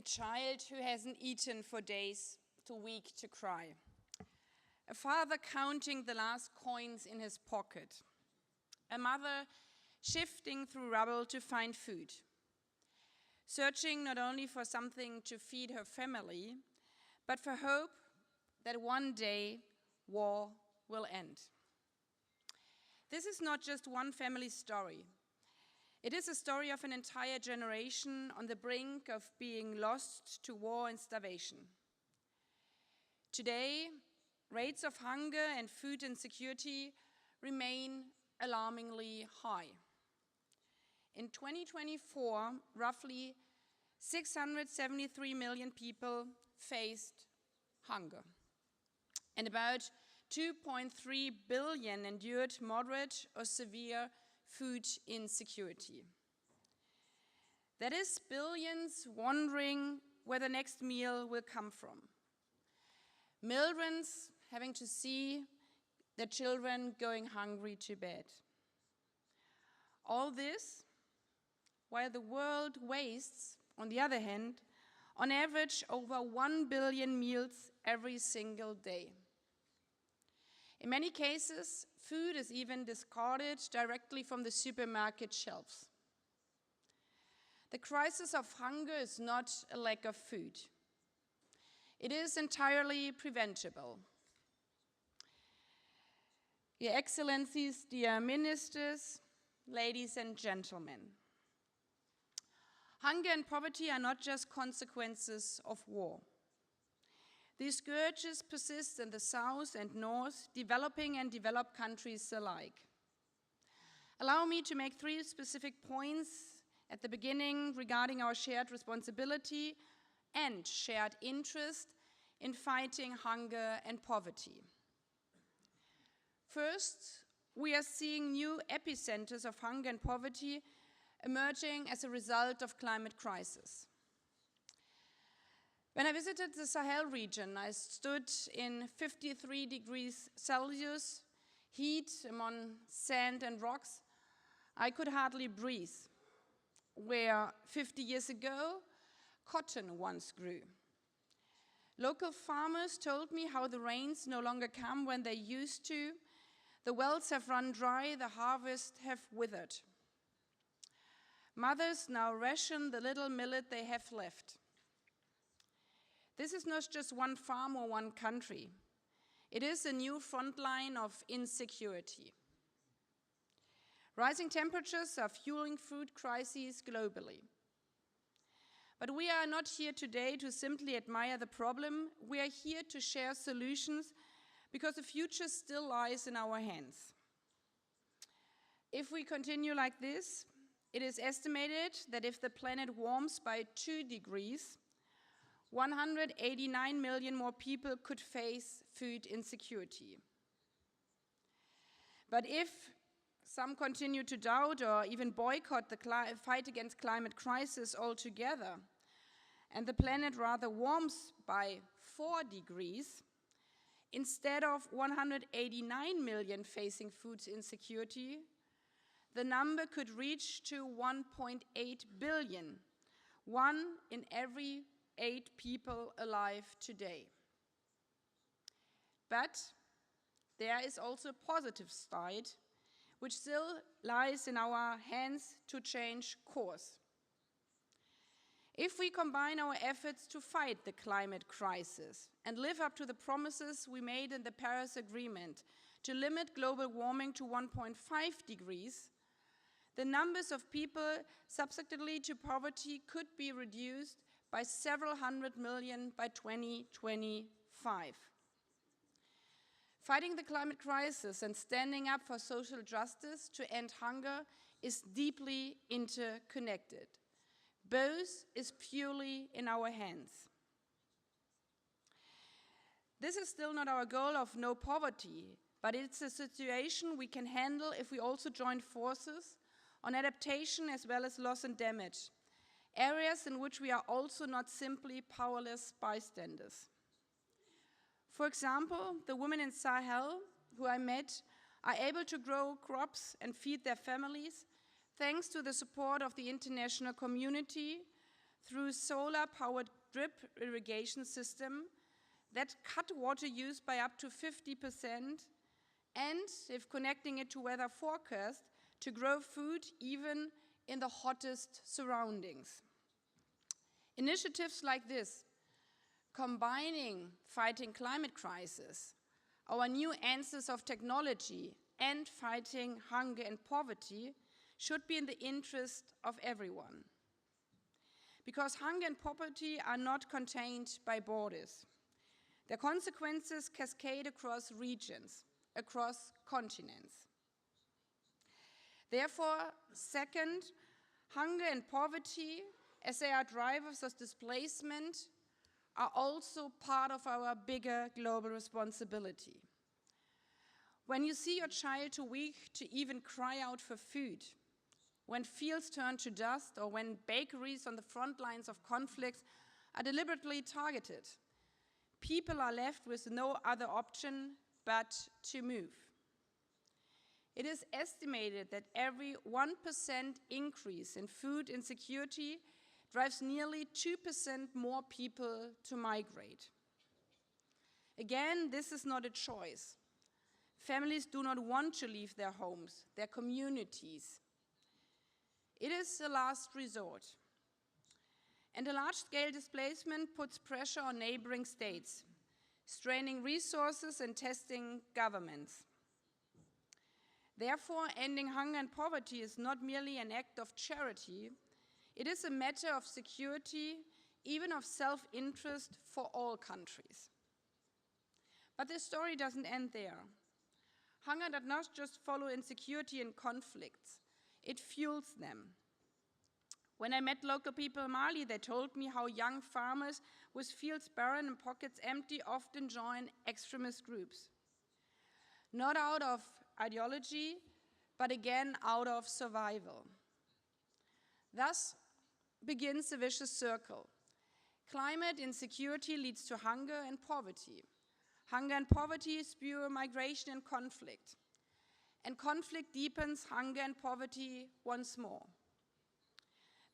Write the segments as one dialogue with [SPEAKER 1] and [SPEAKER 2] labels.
[SPEAKER 1] child who hasn't eaten for days, too weak to cry. A father counting the last coins in his pocket. A mother shifting through rubble to find food. Searching not only for something to feed her family, but for hope that one day war will end. This is not just one family story. It is a story of an entire generation on the brink of being lost to war and starvation. Today, rates of hunger and food insecurity remain alarmingly high. In 2024, roughly 673 million people faced hunger, and about 2.3 billion endured moderate or severe food insecurity. That is billions wondering where the next meal will come from. Millions having to see their children going hungry to bed. All this while the world wastes, on the other hand, on average over 1 billion meals every single day. In many cases, food is even discarded directly from the supermarket shelves. The crisis of hunger is not a lack of food. It is entirely preventable. Your Excellencies, dear ministers, ladies and gentlemen, hunger and poverty are not just consequences of war. These scourges persist in the south and north, developing and developed countries alike. Allow me to make 3 specific points at the beginning regarding our shared responsibility and shared interest in fighting hunger and poverty. First, we are seeing new epicenters of hunger and poverty emerging as a result of climate crisis. When I visited the Sahel region, I stood in 53 degrees Celsius, heat among sand and rocks. I could hardly breathe, where 50 years ago, cotton once grew. Local farmers told me how the rains no longer come when they used to. The wells have run dry, the harvests have withered. Mothers now ration the little millet they have left. This is not just one farm or one country. It is a new frontline of insecurity. Rising temperatures are fueling food crises globally. But we are not here today to simply admire the problem. We are here to share solutions because the future still lies in our hands. If we continue like this, it is estimated that if the planet warms by 2 degrees, 189 million more people could face food insecurity. But if some continue to doubt or even boycott the fight against climate crisis altogether, and the planet rather warms by 4 degrees, instead of 189 million facing food insecurity, the number could reach to 1.8 billion, 1 in every 8 people alive today. But there is also a positive side, which still lies in our hands to change course. If we combine our efforts to fight the climate crisis and live up to the promises we made in the Paris Agreement to limit global warming to 1.5 degrees, the numbers of people subjected to poverty could be reduced by several hundred million by 2025. Fighting the climate crisis and standing up for social justice to end hunger is deeply interconnected. Both is purely in our hands. This is still not our goal of no poverty, but it's a situation we can handle if we also join forces on adaptation as well as loss and damage, areas in which we are also not simply powerless bystanders. For example, the women in Sahel who I met are able to grow crops and feed their families thanks to the support of the international community through solar-powered drip irrigation system that cut water use by up to 50%, and, if connecting it to weather forecast, to grow food even in the hottest surroundings. Initiatives like this, combining fighting climate crisis, our new answers of technology, and fighting hunger and poverty, should be in the interest of everyone. Because hunger and poverty are not contained by borders. Their consequences cascade across regions, across continents. Therefore, second, hunger and poverty, as they are drivers of displacement, are also part of our bigger global responsibility. When you see your child too weak to even cry out for food, when fields turn to dust, or when bakeries on the front lines of conflicts are deliberately targeted, people are left with no other option but to move. It is estimated that every 1% increase in food insecurity drives nearly 2% more people to migrate. Again, this is not a choice. Families do not want to leave their homes, their communities. It is a last resort. And a large-scale displacement puts pressure on neighboring states, straining resources and testing governments. Therefore, ending hunger and poverty is not merely an act of charity, it is a matter of security, even of self-interest for all countries. But this story doesn't end there. Hunger does not just follow insecurity and conflicts, it fuels them. When I met local people in Mali, they told me how young farmers with fields barren and pockets empty often join extremist groups. Not out of ideology, but again out of survival. Thus begins a vicious circle. Climate insecurity leads to hunger and poverty. Hunger and poverty spew migration and conflict. And conflict deepens hunger and poverty once more.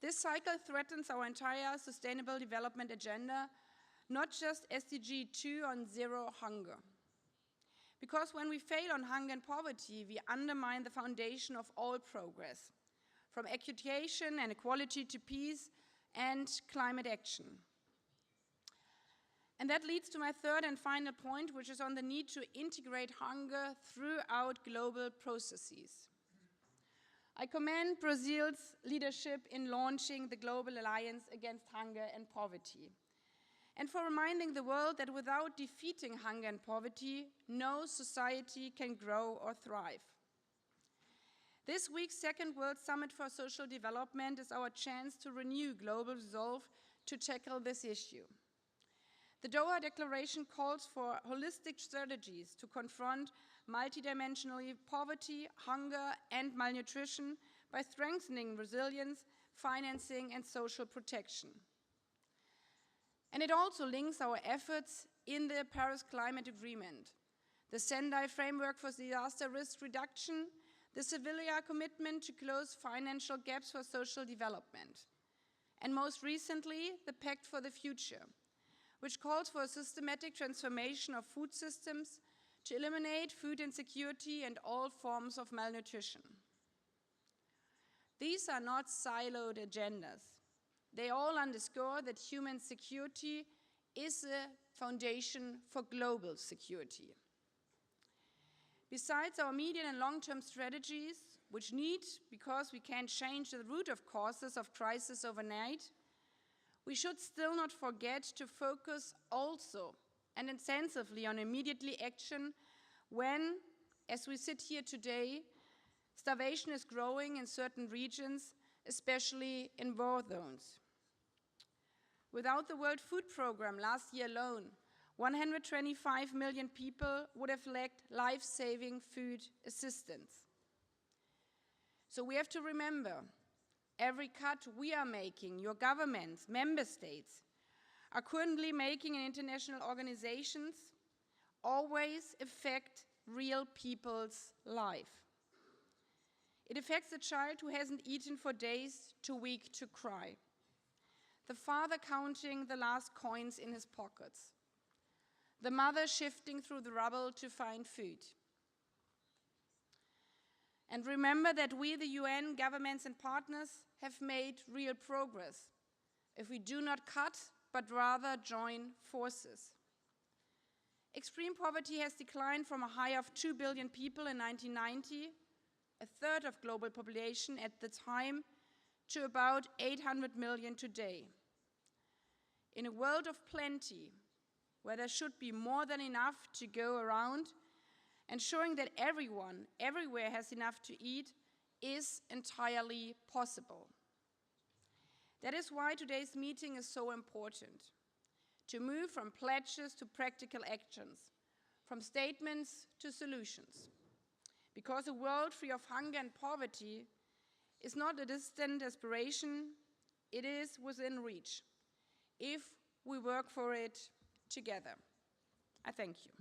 [SPEAKER 1] This cycle threatens our entire Sustainable Development Agenda, not just SDG 2 on zero hunger. Because when we fail on hunger and poverty, we undermine the foundation of all progress, from education and equality to peace and climate action. And that leads to my third and final point, which is on the need to integrate hunger throughout global processes. I commend Brazil's leadership in launching the Global Alliance Against Hunger and Poverty, and for reminding the world that without defeating hunger and poverty, no society can grow or thrive. This week's second World Summit for Social Development is our chance to renew global resolve to tackle this issue. The Doha Declaration calls for holistic strategies to confront multidimensional poverty, hunger, and malnutrition by strengthening resilience, financing, and social protection. And it also links our efforts in the Paris Climate Agreement, the Sendai Framework for Disaster Risk Reduction, the Sevilla commitment to close financial gaps for social development, and most recently, the Pact for the Future, which calls for a systematic transformation of food systems to eliminate food insecurity and all forms of malnutrition. These are not siloed agendas. They all underscore that human security is a foundation for global security. Besides our medium and long-term strategies, which need, because we can't change the root of causes of crisis overnight, we should still not forget to focus also and intensively on immediately action when, as we sit here today, starvation is growing in certain regions, especially in war zones. Without the World Food Programme last year alone, 125 million people would have lacked life-saving food assistance. So we have to remember, every cut we are making, your governments, member states, are currently making in international organizations, always affect real people's life. It affects a child who hasn't eaten for days, too weak to cry. the father counting the last coins in his pockets, the mother shifting through the rubble to find food. And remember that we, the UN, governments and partners, have made real progress if we do not cut, but rather join forces. Extreme poverty has declined from a high of 2 billion people in 1990, a third of global population at the time, to about 800 million today. In a world of plenty, where there should be more than enough to go around, ensuring that everyone, everywhere has enough to eat is entirely possible. That is why today's meeting is so important, to move from pledges to practical actions, from statements to solutions. Because a world free of hunger and poverty is not a distant aspiration, it is within reach, if we work for it together. I thank you.